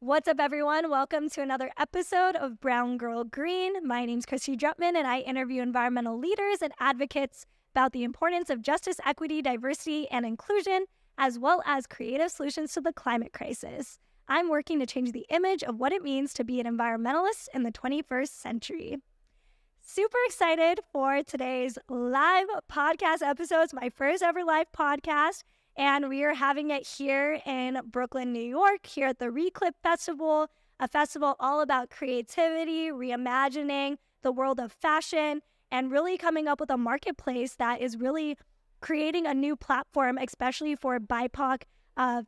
What's up, everyone? Welcome to another episode of Brown Girl Green. My name's Christy Drutman, and I interview environmental leaders and advocates about the importance of justice, equity, diversity, and inclusion, as well as creative solutions to the climate crisis. I'm working to change the image of what it means to be an environmentalist in the 21st century. Super excited for today's live podcast episode. It's my first ever live podcast, and we are having it here in Brooklyn, New York, here at the Reclypt Festival, a festival all about creativity, reimagining the world of fashion, and really coming up with a marketplace that is really creating a new platform, especially for BIPOC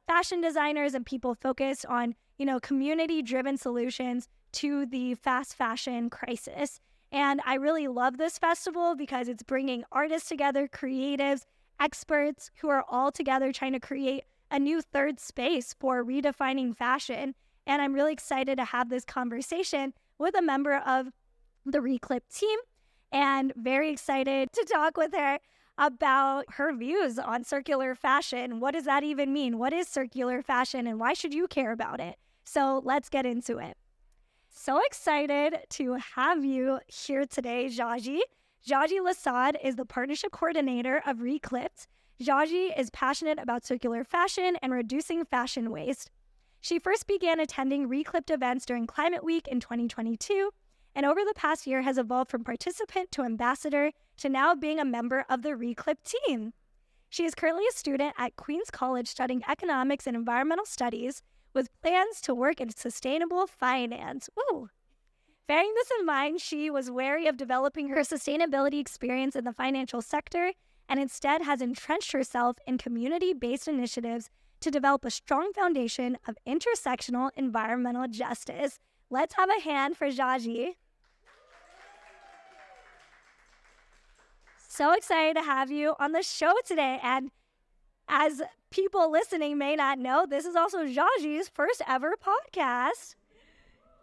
fashion designers and people focused on, community-driven solutions to the fast fashion crisis. And I really love this festival because it's bringing artists together, creatives, experts who are all together trying to create a new third space for redefining fashion. And I'm really excited to have this conversation with a member of the Reclypt team and very excited to talk with her about her views on circular fashion. What does that even mean? What is circular fashion and why should you care about it? So let's get into it. So excited to have you here today, Jaegi. Jaegi Lissade is the Partnership Coordinator of Reclypt. Jaegi is passionate about circular fashion and reducing fashion waste. She first began attending Reclypt events during Climate Week in 2022, and over the past year has evolved from participant to ambassador to now being a member of the Reclypt team. She is currently a student at Queens College studying economics and environmental studies with plans to work in sustainable finance. Woo! Bearing this in mind, she was wary of developing her sustainability experience in the financial sector and instead has entrenched herself in community-based initiatives to develop a strong foundation of intersectional environmental justice. Let's have a hand for Jaegi. So excited to have you on the show today. And as people listening may not know, this is also Jaegi's first ever podcast.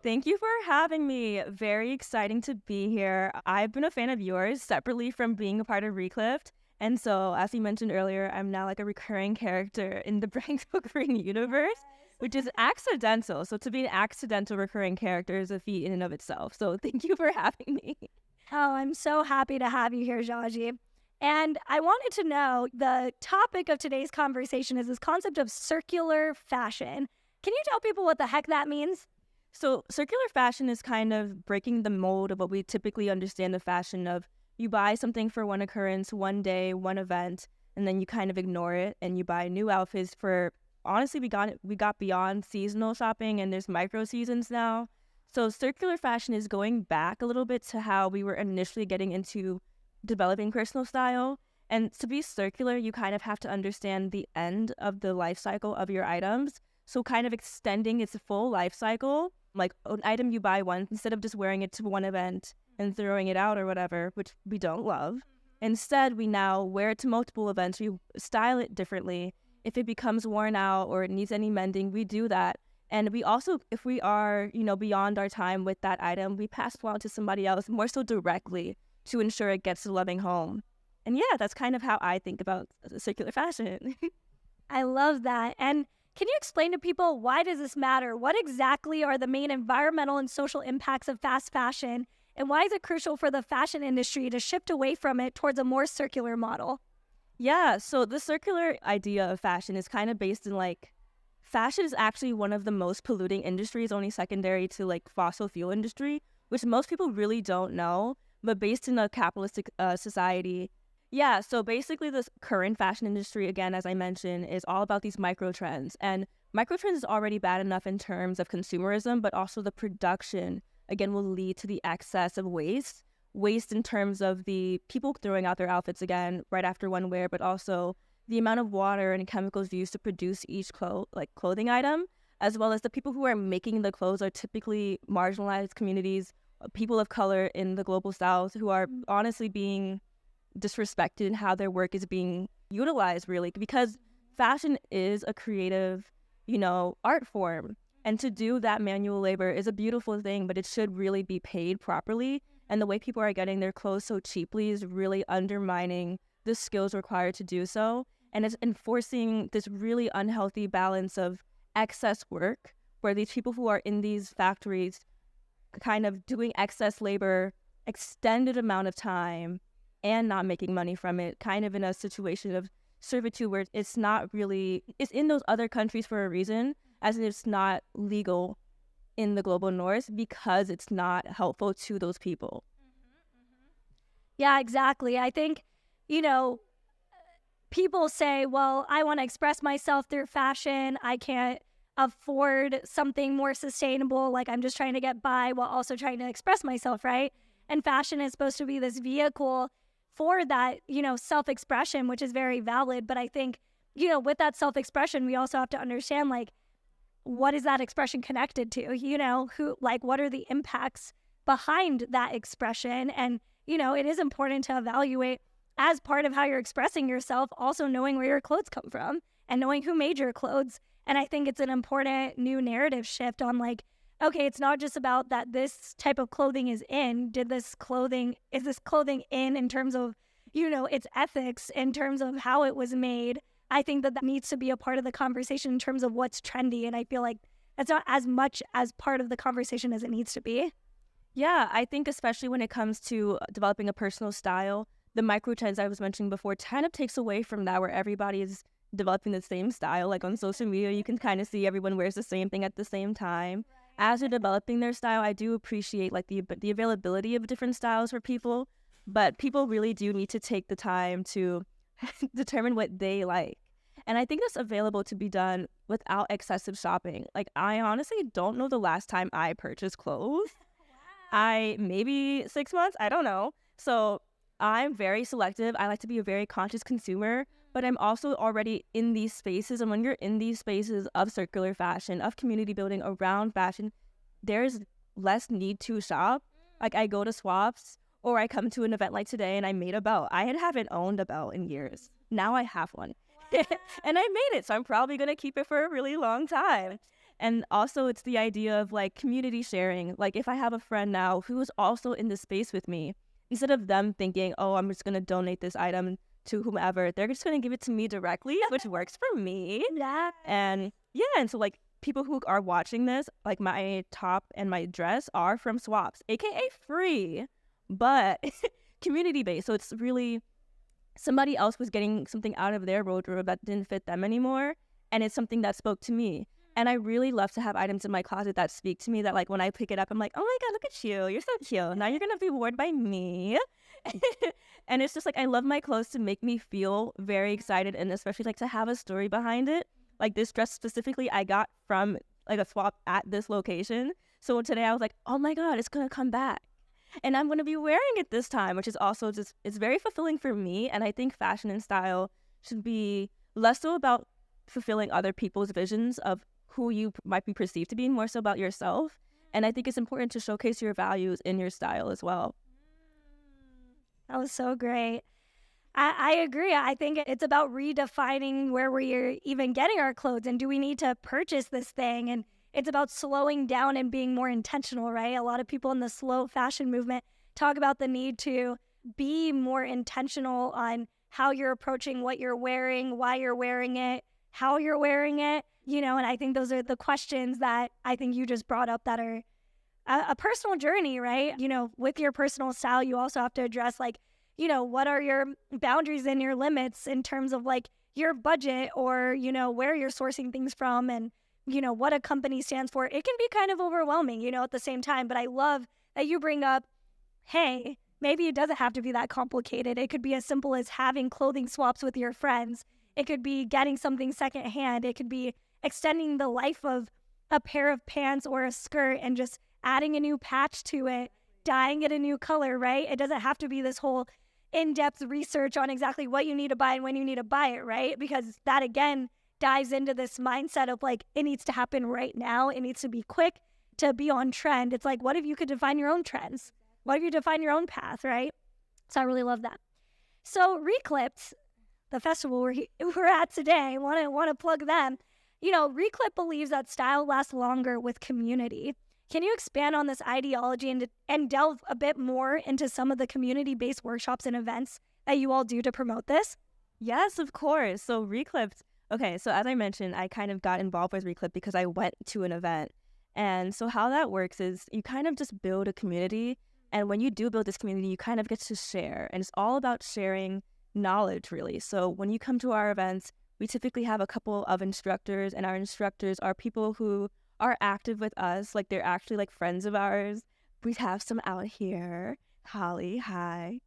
Thank you for having me. Very exciting to be here. I've been a fan of yours separately from being a part of Reclypt. And so, as you mentioned earlier, I'm now like a recurring character in the Brown Girl Green universe, which is accidental. So to be an accidental recurring character is a feat in and of itself. So thank you for having me. Oh, I'm so happy to have you here, Jaegi. And I wanted to know, the topic of today's conversation is this concept of circular fashion. Can you tell people what the heck that means? So circular fashion is kind of breaking the mold of what we typically understand the fashion of. You buy something for one occurrence, one day, one event, and then you kind of ignore it and you buy new outfits for, honestly, we got beyond seasonal shopping and there's micro seasons now. So circular fashion is going back a little bit to how we were initially getting into developing personal style. And to be circular, you kind of have to understand the end of the life cycle of your items. So kind of extending its full life cycle, like an item you buy once, instead of just wearing it to one event and throwing it out or whatever, which we don't love. Instead, we now wear it to multiple events. We style it differently. If it becomes worn out or it needs any mending, we do that. And we also, if we are, beyond our time with that item, we pass it on to somebody else more so directly to ensure it gets a loving home. And yeah, that's kind of how I think about circular fashion. I love that. And can you explain to people, why does this matter? What exactly are the main environmental and social impacts of fast fashion? And why is it crucial for the fashion industry to shift away from it towards a more circular model? Yeah, so the circular idea of fashion is kind of based in fashion is actually one of the most polluting industries, only secondary to fossil fuel industry, which most people really don't know, but based in a capitalistic society. Yeah, so basically this current fashion industry, again, as I mentioned, is all about these microtrends. And microtrends is already bad enough in terms of consumerism, but also the production, again, will lead to the excess of waste. Waste in terms of the people throwing out their outfits again right after one wear, but also the amount of water and chemicals used to produce each clothing item, as well as the people who are making the clothes are typically marginalized communities, people of color in the global south who are honestly being disrespected in how their work is being utilized, really, because fashion is a creative, art form. And to do that manual labor is a beautiful thing, but it should really be paid properly. And the way people are getting their clothes so cheaply is really undermining the skills required to do so. And it's enforcing this really unhealthy balance of excess work where these people who are in these factories kind of doing excess labor, extended amount of time, and not making money from it, kind of in a situation of servitude where it's not really, it's in those other countries for a reason, as it's not legal in the global north because it's not helpful to those people. Yeah, exactly. I think, people say, well, I want to express myself through fashion. I can't afford something more sustainable. Like, I'm just trying to get by while also trying to express myself, right? And fashion is supposed to be this vehicle for that, self-expression, which is very valid. But I think, with that self-expression, we also have to understand, like, what is that expression connected to? What are the impacts behind that expression? And, it is important to evaluate as part of how you're expressing yourself, also knowing where your clothes come from and knowing who made your clothes. And I think it's an important new narrative shift on like, okay, it's not just about that this type of clothing is in. Is this clothing in terms of, its ethics, in terms of how it was made? I think that needs to be a part of the conversation in terms of what's trendy. And I feel like that's not as much as part of the conversation as it needs to be. Yeah, I think especially when it comes to developing a personal style, the microtrends I was mentioning before kind of takes away from that, where everybody is developing the same style. Like on social media, you can kind of see everyone wears the same thing at the same time. As they're developing their style, I do appreciate like the availability of different styles for people, but people really do need to take the time to determine what they like. And I think that's available to be done without excessive shopping. Like, I honestly don't know the last time I purchased clothes. Maybe 6 months, I don't know. So I'm very selective. I like to be a very conscious consumer, but I'm also already in these spaces. And when you're in these spaces of circular fashion, of community building around fashion, there's less need to shop. Like, I go to swaps, or I come to an event like today and I made a belt. I haven't owned a belt in years. Now I have one. And I made it, so I'm probably going to keep it for a really long time. And also, it's the idea of like community sharing. Like, if I have a friend now who is also in the space with me, instead of them thinking, oh, I'm just going to donate this item to whomever, they're just going to give it to me directly, which works for me. Yeah. And so like people who are watching this, like my top and my dress are from swaps, aka free, but community based. So it's really somebody else was getting something out of their wardrobe that didn't fit them anymore. And it's something that spoke to me. And I really love to have items in my closet that speak to me, that like when I pick it up, I'm like, oh my God, look at you. You're so cute. Now you're going to be worn by me. And it's just like, I love my clothes to make me feel very excited, and especially like to have a story behind it. Like this dress specifically I got from like a swap at this location. So today I was like, oh my God, it's going to come back. And I'm going to be wearing it this time, which is also just, it's very fulfilling for me. And I think fashion and style should be less so about fulfilling other people's visions of who you might be perceived to be, more so about yourself. And I think it's important to showcase your values in your style as well. That was so great. I agree. I think it's about redefining where we're even getting our clothes, and do we need to purchase this thing? And it's about slowing down and being more intentional, right? A lot of people in the slow fashion movement talk about the need to be more intentional on how you're approaching what you're wearing, why you're wearing it, how you're wearing it, and I think those are the questions that I think you just brought up that are a personal journey, right? With your personal style, you also have to address like, what are your boundaries and your limits in terms of like your budget, or, where you're sourcing things from, and, what a company stands for. It can be kind of overwhelming, at the same time. But I love that you bring up, hey, maybe it doesn't have to be that complicated. It could be as simple as having clothing swaps with your friends. It could be getting something secondhand. It could be extending the life of a pair of pants or a skirt and just adding a new patch to it, dyeing it a new color, right? It doesn't have to be this whole in-depth research on exactly what you need to buy and when you need to buy it, right? Because that, again, dives into this mindset of like, it needs to happen right now. It needs to be quick to be on trend. It's like, what if you could define your own trends? What if you define your own path, right? So I really love that. So Reclypt, the festival we're at today, want to plug them. Reclypt believes that style lasts longer with community. Can you expand on this ideology and delve a bit more into some of the community-based workshops and events that you all do to promote this? Yes, of course. So Recylpt, Okay, so as I mentioned, I kind of got involved with Reclypt because I went to an event. And so how that works is you kind of just build a community. And when you do build this community, you kind of get to share. And it's all about sharing knowledge, really. So when you come to our events, we typically have a couple of instructors, and our instructors are people who are active with us. Like, they're actually like friends of ours. We have some out here. Holly, hi.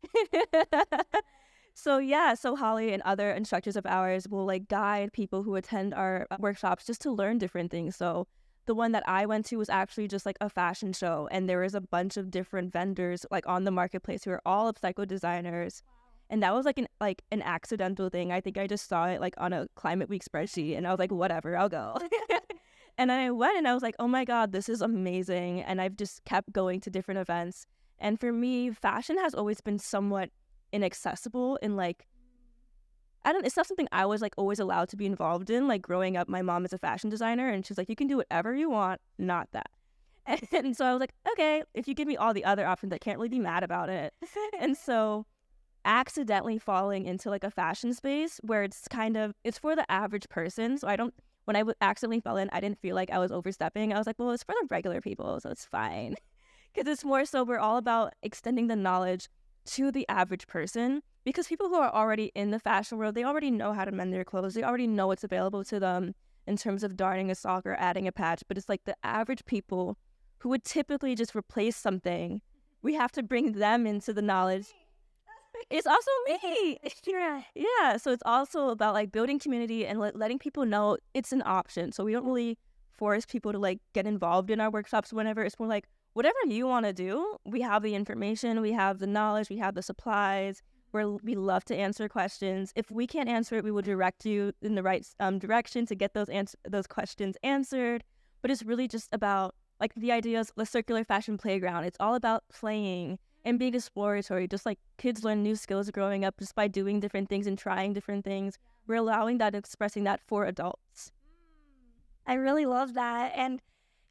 So Holly and other instructors of ours will like guide people who attend our workshops just to learn different things. So the one that I went to was actually just like a fashion show, and there was a bunch of different vendors like on the marketplace who are all upcycle designers. And that was like an accidental thing. I think I just saw it like on a Climate Week spreadsheet, and I was like, whatever, I'll go. And then I went and I was like, oh my God, this is amazing. And I've just kept going to different events. And for me, fashion has always been somewhat inaccessible, and like, it's not something I was like always allowed to be involved in. Like, growing up, my mom is a fashion designer, and she's like, you can do whatever you want, not that. And so I was like, okay, if you give me all the other options, I can't really be mad about it. And so accidentally falling into like a fashion space where it's for the average person. So when I accidentally fell in, I didn't feel like I was overstepping. I was like, well, it's for the regular people, so it's fine. Because it's more so we're all about extending the knowledge to the average person, because people who are already in the fashion world, they already know how to mend their clothes. They already know what's available to them in terms of darning a sock or adding a patch. But it's like the average people who would typically just replace something, we have to bring them into the knowledge. It's also me. Yeah. So it's also about like building community and letting people know it's an option. So we don't really force people to like get involved in our workshops whenever. It's more like, whatever you want to do, we have the information, we have the knowledge, we have the supplies. We love to answer questions. If we can't answer it, we will direct you in the right direction to get those questions answered. But it's really just about, like, the idea is the circular fashion playground. It's all about playing and being exploratory. Just like kids learn new skills growing up just by doing different things and trying different things. We're allowing that, expressing that for adults. I really love that. And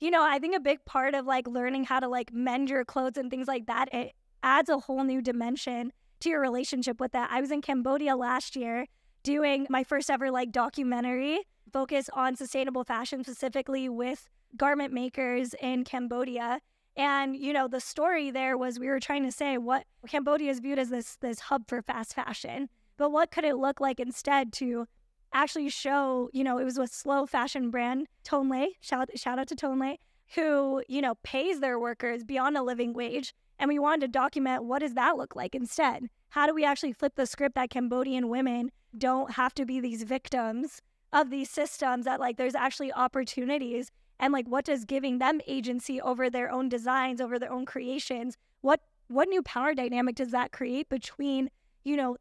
I think a big part of like learning how to like mend your clothes and things like that, it adds a whole new dimension to your relationship with that. I was in Cambodia last year doing my first ever like documentary focused on sustainable fashion, specifically with garment makers in Cambodia. And, the story there was we were trying to say what Cambodia is viewed as this hub for fast fashion, but what could it look like instead to actually show, it was a slow fashion brand, Tonle, shout out to Tonle, who, pays their workers beyond a living wage. And we wanted to document, what does that look like instead? How do we actually flip the script that Cambodian women don't have to be these victims of these systems, that like there's actually opportunities, and like what does giving them agency over their own designs, over their own creations, what new power dynamic does that create between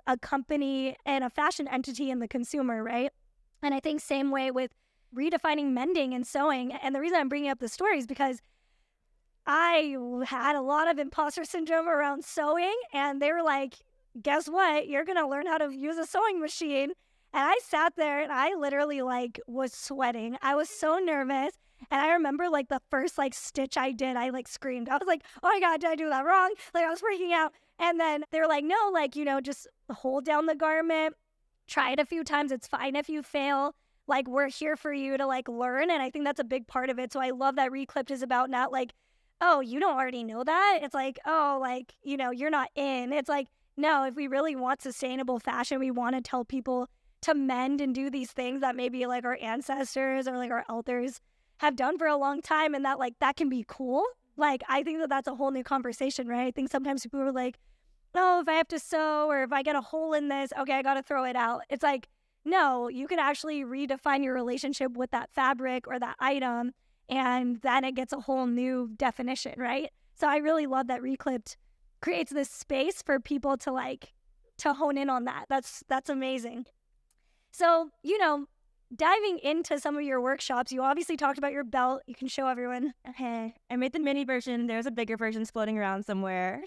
a company and a fashion entity and the consumer, right? And I think same way with redefining mending and sewing. And the reason I'm bringing up the story is because I had a lot of imposter syndrome around sewing, and they were like, guess what? You're going to learn how to use a sewing machine. And I sat there and I literally like was sweating. I was so nervous. And I remember like the first like stitch I did, I like screamed. I was like, oh my God, did I do that wrong? Like, I was freaking out. And then they were like, no, like, just hold down the garment, try it a few times. It's fine if you fail. Like, we're here for you to like learn. And I think that's a big part of it. So I love that Reclypt is about not like, oh, you don't already know that. It's like, oh, like, you're not in. It's like, no, if we really want sustainable fashion, we want to tell people to mend and do these things that maybe like our ancestors or like our elders have done for a long time, and that like that can be cool. Like, I think that that's a whole new conversation, right? I think sometimes people are like, oh, if I have to sew or if I get a hole in this, okay, I got to throw it out. It's like, no, you can actually redefine your relationship with that fabric or that item, and then it gets a whole new definition, right? So I really love that Reclypt creates this space for people to hone in on that. That's amazing. So, diving into some of your workshops, you obviously talked about your belt. You can show everyone. Okay, I made the mini version. There's a bigger version floating around somewhere.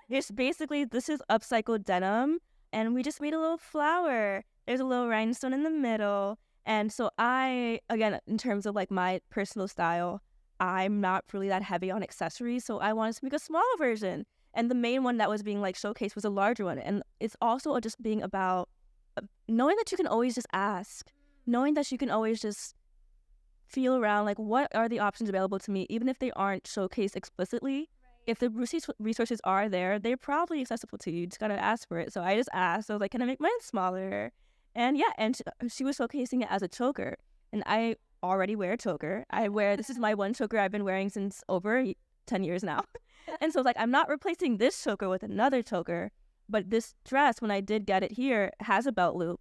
This is upcycled denim, and we just made a little flower. There's a little rhinestone in the middle. And so again, in terms of like my personal style, I'm not really that heavy on accessories, so I wanted to make a smaller version. And the main one that was being like showcased was a larger one. And it's also just being about knowing that you can always just ask. knowing that you can always just feel around, like, what are the options available to me, even if they aren't showcased explicitly. If the resources are there, they're probably accessible to you. You just gotta ask for it. So I just asked. I was like, can I make mine smaller? And yeah, and she was showcasing it as a choker. And I already wear a choker. This is my one choker I've been wearing since over 10 years now. And so I was like, I'm not replacing this choker with another choker. But this dress, when I did get it here, has a belt loop.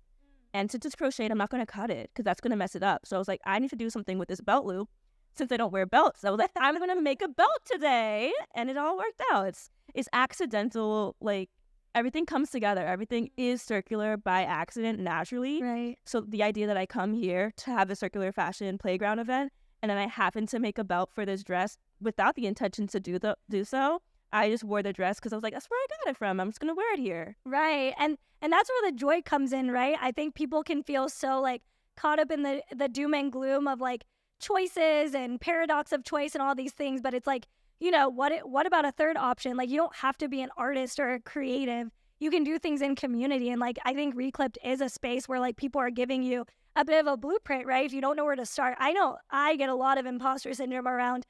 And to just crochet it, I'm not going to cut it because that's going to mess it up. So I was like, I need to do something with this belt loop. Since I don't wear belts, I was like, I'm going to make a belt today. And it all worked out. It's accidental. Like, everything comes together. Everything is circular by accident naturally. Right. So the idea that I come here to have a circular fashion playground event, and then I happen to make a belt for this dress without the intention to do so, I just wore the dress because I was like, that's where I got it from. I'm just going to wear it here. Right. And that's where the joy comes in, right? I think people can feel so like caught up in the doom and gloom of like choices and paradox of choice and all these things. But it's like, you know, what about a third option? Like, you don't have to be an artist or a creative. You can do things in community. And like, I think Reclypt is a space where like people are giving you a bit of a blueprint, right? If you don't know where to start. I know I get a lot of imposter syndrome around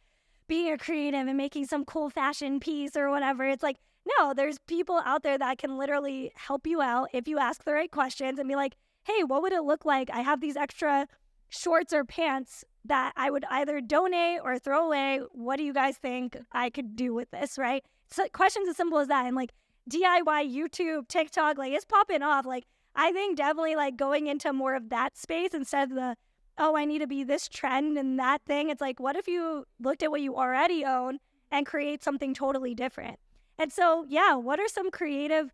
being a creative and making some cool fashion piece or whatever. It's like, no, there's people out there that can literally help you out if you ask the right questions and be like, hey, what would it look like? I have these extra shorts or pants that I would either donate or throw away. What do you guys think I could do with this, right? So questions as simple as that. And like DIY, YouTube, TikTok, like it's popping off. Like I think definitely like going into more of that space instead of the, oh, I need to be this trend and that thing. It's like, what if you looked at what you already own and create something totally different? And so, yeah, what are some creative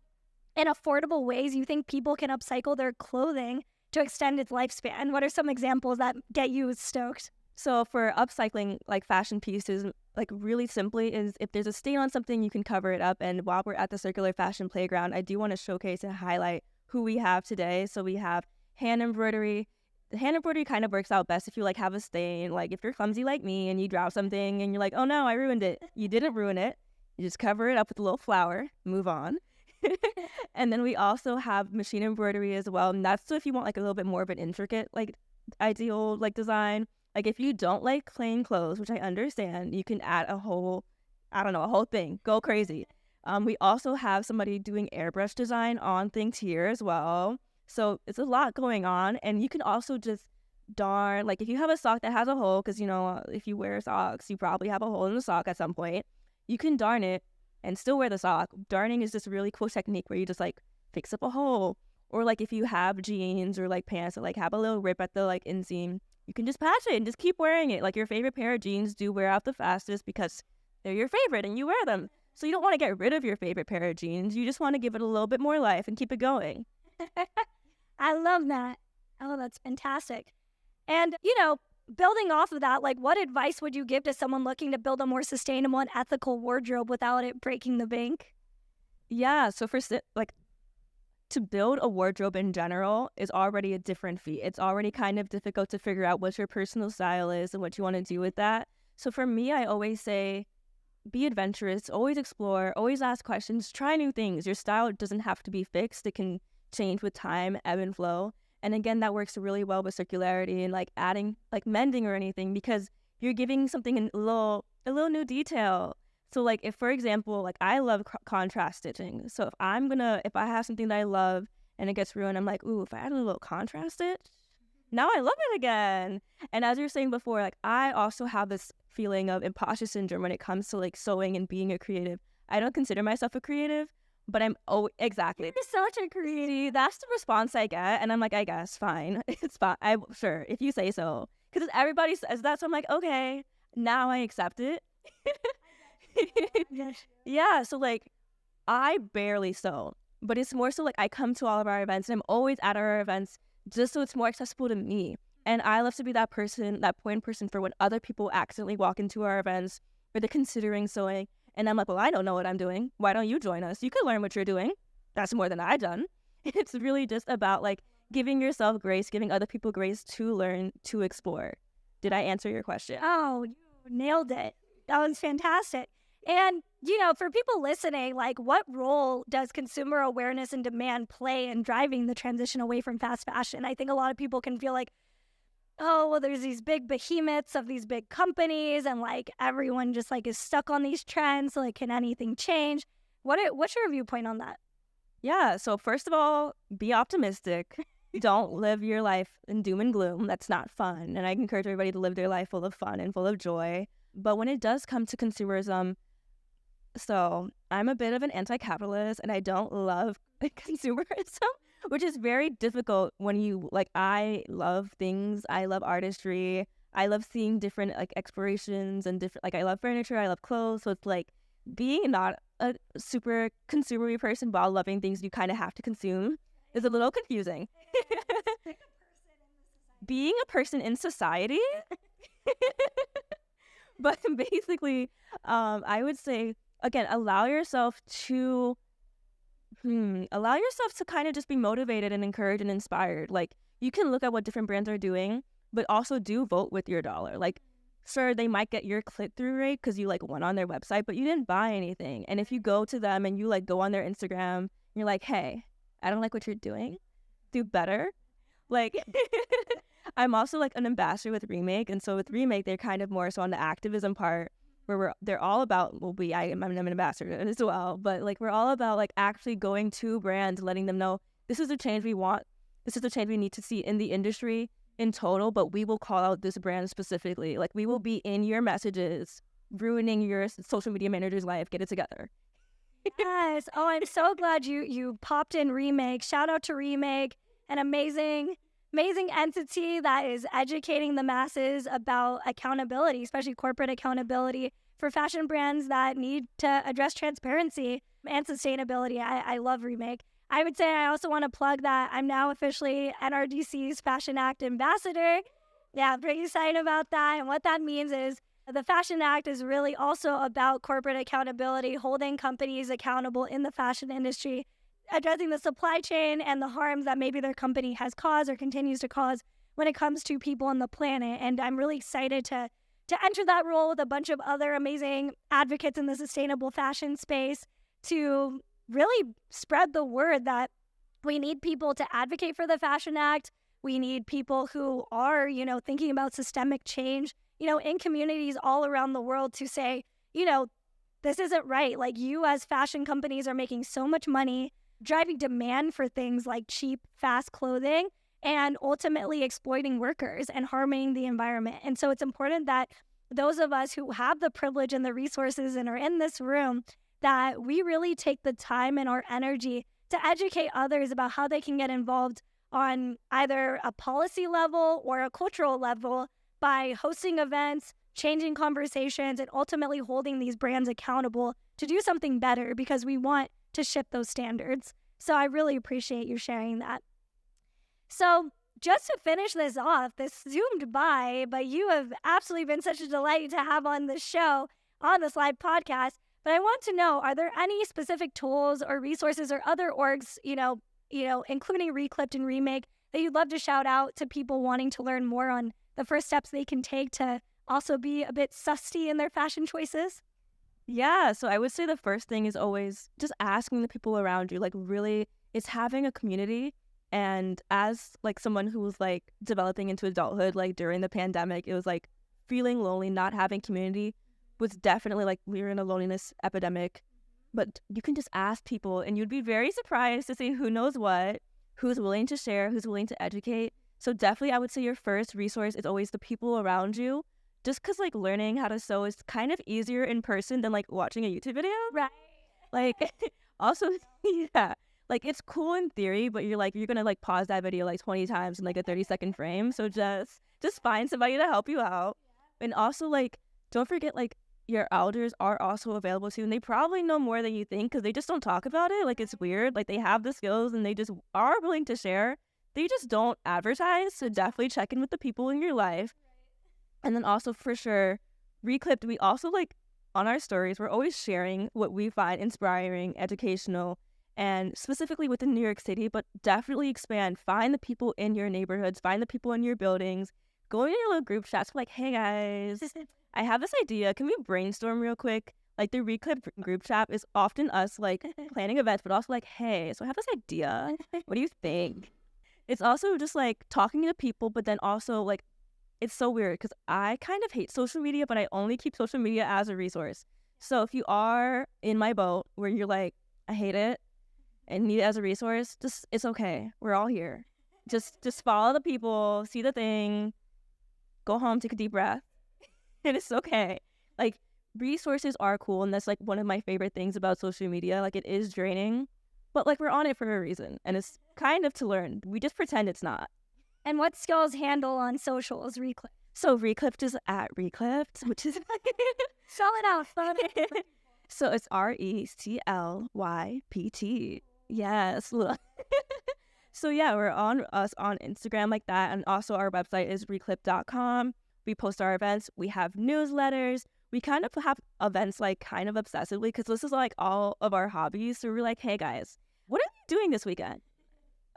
and affordable ways you think people can upcycle their clothing to extend its lifespan? What are some examples that get you stoked? So for upcycling like fashion pieces, like really simply is if there's a stain on something, you can cover it up. And while we're at the Circular Fashion Playground, I do want to showcase and highlight who we have today. So we have hand embroidery. The hand embroidery kind of works out best if you like have a stain. Like if you're clumsy like me and you drop something and you're like, oh no, I ruined it. You didn't ruin it. You just cover it up with a little flour, move on. And then we also have machine embroidery as well. And that's so if you want like a little bit more of an intricate, like ideal like design. Like if you don't like plain clothes, which I understand, you can add a whole thing. Go crazy. We also have somebody doing airbrush design on things here as well. So it's a lot going on. And you can also just darn, like if you have a sock that has a hole, because, you know, if you wear socks, you probably have a hole in the sock at some point. You can darn it and still wear the sock. Darning is this really cool technique where you just like fix up a hole. Or like if you have jeans or like pants that like have a little rip at the like inseam, you can just patch it and just keep wearing it. Like your favorite pair of jeans do wear out the fastest because they're your favorite and you wear them. So you don't want to get rid of your favorite pair of jeans. You just want to give it a little bit more life and keep it going. I love that. Oh, that's fantastic. And, you know, building off of that, like what advice would you give to someone looking to build a more sustainable and ethical wardrobe without it breaking the bank? Yeah, so for like to build a wardrobe in general is already a different feat. It's already kind of difficult to figure out what your personal style is and what you want to do with that. So for me, I always say, be adventurous, always explore, always ask questions, try new things. Your style doesn't have to be fixed. It can change with time, ebb and flow. And again, that works really well with circularity and like adding, like mending or anything, because you're giving something a little new detail. So like if, for example, like I love contrast stitching. So if I have something that I love and it gets ruined, I'm like, ooh, if I add a little contrast stitch, now I love it again. And as you were saying before, like I also have this feeling of imposter syndrome when it comes to like sewing and being a creative. I don't consider myself a creative, but exactly. You're such a creative. That's the response I get. And I'm like, I guess, fine. It's fine. Sure, if you say so. Because everybody says that, so I'm like, okay, now I accept it. Yeah, so like I barely sew, but it's more so like I come to all of our events and I'm always at our events just so it's more accessible to me. And I love to be that person, that point person for when other people accidentally walk into our events or they're considering sewing. And I'm like, well, I don't know what I'm doing. Why don't you join us? You could learn what you're doing. That's more than I've done. It's really just about like giving yourself grace, giving other people grace to learn, to explore. Did I answer your question? Oh, you nailed it. That was fantastic. And, you know, for people listening, like what role does consumer awareness and demand play in driving the transition away from fast fashion? I think a lot of people can feel like, oh, well, there's these big behemoths of these big companies, and like everyone just like is stuck on these trends. So, like, can anything change? What's your viewpoint on that? Yeah, so first of all, be optimistic. Don't live your life in doom and gloom. That's not fun. And I encourage everybody to live their life full of fun and full of joy. But when it does come to consumerism, so I'm a bit of an anti-capitalist and I don't love consumerism, which is very difficult when you, like, I love things. I love artistry. I love seeing different, like, explorations and different, like, I love furniture. I love clothes. So it's like being not a super consumery person while loving things you kind of have to consume is a little confusing. Being a person in society. But basically, I would say, again, allow yourself to kind of just be motivated and encouraged and inspired. Like, you can look at what different brands are doing, but also do vote with your dollar. Like, sure, they might get your click-through rate because you, like, went on their website, but you didn't buy anything. And if you go to them and you, like, go on their Instagram, and you're like, hey, I don't like what you're doing. Do better. Like, I'm also, like, an ambassador with Remake. And so with Remake, they're kind of more so on the activism part where they're all about, well, I'm an ambassador as well, but, like, we're all about, like, actually going to brands, letting them know this is the change we want. This is the change we need to see in the industry in total, but we will call out this brand specifically. Like, we will be in your messages, ruining your social media manager's life. Get it together. Yes. Oh, I'm so glad you popped in Remake. Shout out to Remake, an amazing entity that is educating the masses about accountability, especially corporate accountability for fashion brands that need to address transparency and sustainability. I love Remake. I would say I also want to plug that I'm now officially NRDC's Fashion Act ambassador. Yeah, I'm pretty excited about that. And what that means is the Fashion Act is really also about corporate accountability, holding companies accountable in the fashion industry, addressing the supply chain and the harms that maybe their company has caused or continues to cause when it comes to people on the planet. And I'm really excited to enter that role with a bunch of other amazing advocates in the sustainable fashion space to really spread the word that we need people to advocate for the Fashion Act. We need people who are, thinking about systemic change, in communities all around the world to say, this isn't right. Like, you as fashion companies are making so much money, driving demand for things like cheap, fast clothing, and ultimately exploiting workers and harming the environment. And so it's important that those of us who have the privilege and the resources and are in this room, that we really take the time and our energy to educate others about how they can get involved on either a policy level or a cultural level by hosting events, changing conversations, and ultimately holding these brands accountable to do something better because we want to shift those standards. So I really appreciate you sharing that. So just to finish this off, this zoomed by, but you have absolutely been such a delight to have on the show, on this live podcast. But I want to know, are there any specific tools or resources or other orgs, including Reclypt and Remake, that you'd love to shout out to people wanting to learn more on the first steps they can take to also be a bit susty in their fashion choices? Yeah, so I would say the first thing is always just asking the people around you, like, really, it's having a community. And as, like, someone who was, like, developing into adulthood, like, during the pandemic, it was, like, feeling lonely, not having community was definitely, like, we were in a loneliness epidemic. But you can just ask people, and you'd be very surprised to see who knows what, who's willing to share, who's willing to educate. So definitely, I would say your first resource is always the people around you. Just because, like, learning how to sew is kind of easier in person than, like, watching a YouTube video. Right. Like, also, yeah. Like, it's cool in theory, but you're going to, like, pause that video, like, 20 times in, like, a 30-second frame. So just find somebody to help you out. And also, like, don't forget, like, your elders are also available too, and they probably know more than you think because they just don't talk about it. Like, it's weird. Like, they have the skills and they just are willing to share. They just don't advertise. So definitely check in with the people in your life. And then also, for sure, Reclypt, we also, like, on our stories, we're always sharing what we find inspiring, educational, and specifically within New York City, but definitely expand. Find the people in your neighborhoods, find the people in your buildings, go in your little group chats, like, hey guys, I have this idea. Can we brainstorm real quick? Like, the Reclypt group chat is often us, like, planning events, but also like, hey, so I have this idea. What do you think? It's also just, like, talking to people, but then also, like, it's so weird because I kind of hate social media, but I only keep social media as a resource. So if you are in my boat where you're like, I hate it and need it as a resource, just it's okay. We're all here. Just follow the people, see the thing, go home, take a deep breath, and it's okay. Like, resources are cool, and that's like one of my favorite things about social media. Like, it is draining, but like we're on it for a reason, and it's kind of to learn. We just pretend it's not. And what skills handle on socials, Reclypt? So Reclypt is at Reclypt, which is Spell it out. so it's RECLYPT. Yes. So yeah, we're on Instagram like that, and also our website is reclypt.com. We post our events. We have newsletters. We kind of have events like kind of obsessively because this is like all of our hobbies. So we're like, hey guys, what are you doing this weekend?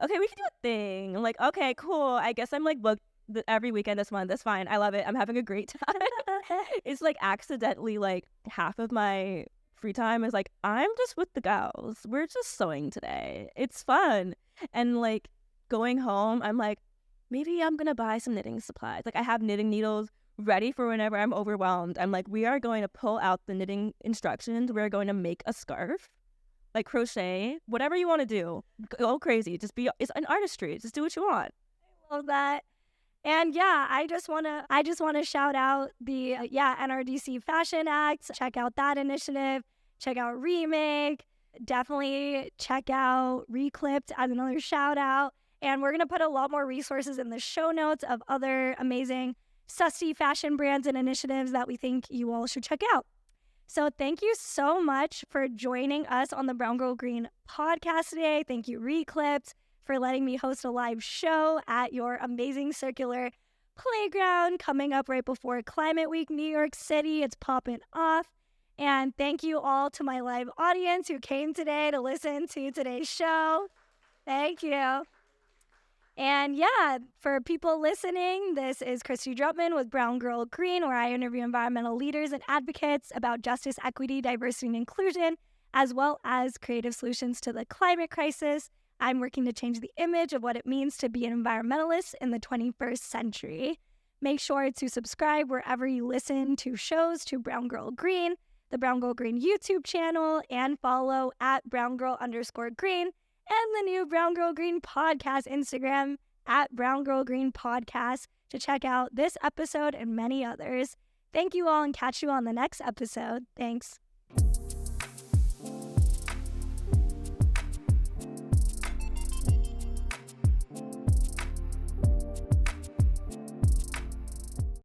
Okay, we can do a thing. I'm like, okay, cool. I guess I'm like booked every weekend this month. That's fine. I love it. I'm having a great time. It's like accidentally like half of my free time is like, I'm just with the gals. We're just sewing today. It's fun. And like going home, I'm like, maybe I'm going to buy some knitting supplies. Like I have knitting needles ready for whenever I'm overwhelmed. I'm like, we are going to pull out the knitting instructions. We're going to make a scarf. Like crochet, whatever you want to do, go crazy. It's an artistry. Just do what you want. I love that. And yeah, I just want to shout out the NRDC Fashion Act. Check out that initiative. Check out Remake. Definitely check out Reclypt as another shout out. And we're going to put a lot more resources in the show notes of other amazing sussy fashion brands and initiatives that we think you all should check out. So thank you so much for joining us on the Brown Girl Green podcast today. Thank you, Reclypt, for letting me host a live show at your amazing circular playground coming up right before Climate Week, New York City. It's popping off. And thank you all to my live audience who came today to listen to today's show. Thank you. And yeah, for people listening, this is Christy Drutman with Brown Girl Green, where I interview environmental leaders and advocates about justice, equity, diversity, and inclusion, as well as creative solutions to the climate crisis. I'm working to change the image of what it means to be an environmentalist in the 21st century. Make sure to subscribe wherever you listen to shows to Brown Girl Green, the Brown Girl Green YouTube channel, and follow at @BrownGirl_Green. And the new Brown Girl Green podcast Instagram at Brown Girl Green Podcast to check out this episode and many others. Thank you all and catch you on the next episode. Thanks.